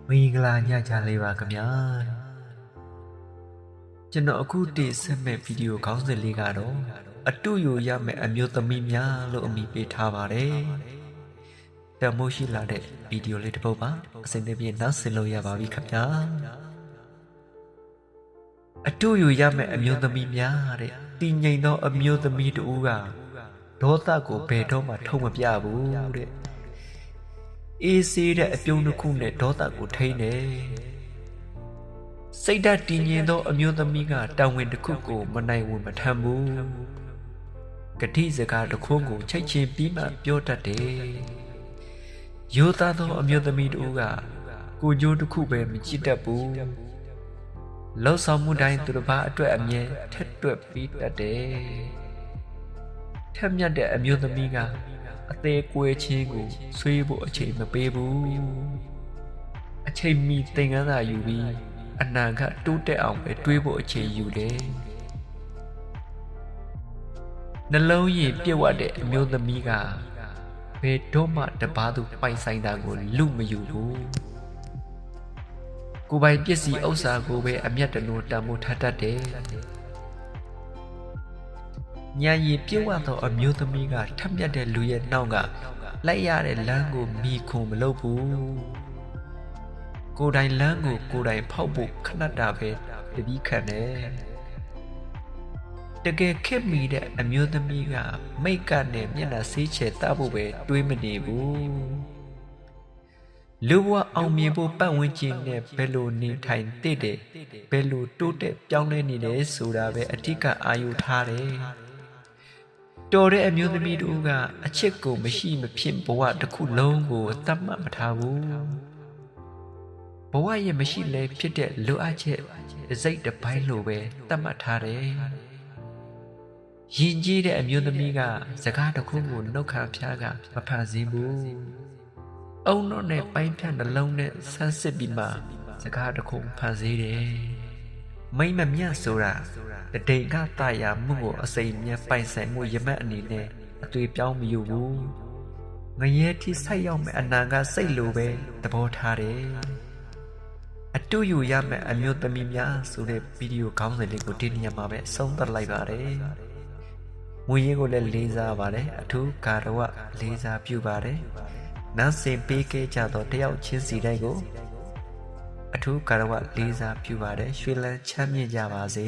မင်္ဂလာညချလေးပါခင်ဗျာကျွန်တော်အခုတင်ဆက်မဲ့ဗီဒီယိုခေါင်းစဉ်လေးကတော့အတူယူရမယ့်အမျိုးသမီးများလို့အမည်ပေးထားပါတယ်တမိုးရှိလာတဲ့ဗီဒီယိုလေးတစ်ပုဒ်ပါအစဉ်တပြည့်နောက်ဆင်လို့ရပါပြီခင်ဗျာအတူယူရမယ့်အမျိုးသမီးများတဲ့တည်ငြိမ်သောအမျိုးသမီးတူကဒေါသကိုဘယ်တော့မှထုံမပြဘူးတဲ့အေးဆေးတဲ့အပြုံးတစ်ခုနဲ့ဒေါသကိုထိန်းတယ်စိတ်ဓာတ်တည်ငြိမ်သောအမျိုးသမီးကတာဝန်တစ်ခုကိုမနိုင်ဝင်မထမ်းဘူးဂတိစကားတစ်ခုကိုချိတ်ချင်းပြီးမှပြောတတ်တယ်ရိုးသားသောအမျိုးသမီးတို့ကကိုကြိုးတစ်ခုပဲမကြည့်တတ်ဘူးလောက်ဆောင်မှုတိုင်းသူတစ်ပါးအတွက်အမြဲထက်တွက်ပြီးတတ်တယ်ထက်မြတ်တဲ့အမျိုးသမီးကအသေးကွဲချင်းကိုဆွေးဖို့အချိန်မပေးဘူးအချိန်မီသင်ခန်းစာယူပြီးအနာကတိုးတက်အောင်ပဲတွေးဖို့အချိန်ယူတယ်နှလုံးရည်ပြည့်ဝတဲ့အမျိုးသမီးကဘယ်တော့မှတပားသူပိုင်ဆိုင်တာကိုလူမယူဘူးကိုယ်ပိုင်ပစ္စည်းဥစ္စာကိုပဲအမျက်တလို့တန်ဖိုးထားတတ်တယ်ညာရည်ပြည့်ဝသောအမျိုးသမီးကထက်မြက်တဲ့လူရဲ့နောက်ကလိုက်ရတဲ့လမ်းကိုမိခုံမလုပ်ဘူးကိုယ်တိုင်လမ်းကိုကိုယ်တိုင်ဖောက်ဖို့ခဏတာပဲတပီးခံတယ်တကယ်ခက်မိတဲ့အမျိုးသမီးကမိတ်ကနဲ့မျက်နှာဆေးချေတဖို့ပဲတွေးမနေဘူးလူဘဝအောင်မြင်ဖို့ပတ်ဝန်းကျင်နဲ့ဘယ်လိုနေထိုင်တဲ့ဘယ်လိုတိုးတက်ပြောင်းလဲနေတယ်ဆိုတာပဲအဓိကအာရုံထားတယ်တော်တဲ့အမျိုးသမီးတို့ကအချစ်ကိုမရှိမဖြစ်ဘဝတစ်ခုလုံးကိုသတ်မှတ်မထားဘူးဘဝရဲ့မရှိလဲဖြစ်တဲ့လိုအပ်ချက်တစ်စိတ်တစ်ပိုင်းလိုပဲသတ်မှတ်ထားတယ်ယဉ်ကျေးတဲ့အမျိုးသမီးကစကားတစ်ခုကိုနှုတ်ခါဖျားကမဖန်ဆင်းဘူးအုံတော့နဲ့ပိုင်းဖြတ်နှလုံးနဲ့ဆန်းစစ်ပြီးမှစကားတစ်ခုဖန်ဆင်းတယ်မိမ့်မမြတ်ဆိုတာတတိန်ကတာယာမှုကိုအစိမ်မြတ်ပိုင်ဆိုင်မှုရမတ်အနေနဲ့အသွေးပြောင်းမယူဘူးငရဲထိဆိုက်ရောက်မဲ့အနာကစိတ်လိုပဲသဘောထားတယ်အတူယူရမယ့်အမျိုးသမီးများဆိုတဲ့ဗီဒီယိုခေါင်းစဉ်လေးကိုဒီနေရာမှာပဲဆုံးသက်လိုက်ပါတယ်မွေရေးကိုလည်းလေးစားပါတယ်အထူးကာရဝလေးစားပြုပါတယ်နားဆင်ပေးခဲ့ကြတော့တယောက်ချင်းစီတိုင်းကိုအထူးကာရဝလေးစားပြုပါတယ်ရွှေလန်းချမ်းမြေ့ကြပါစေ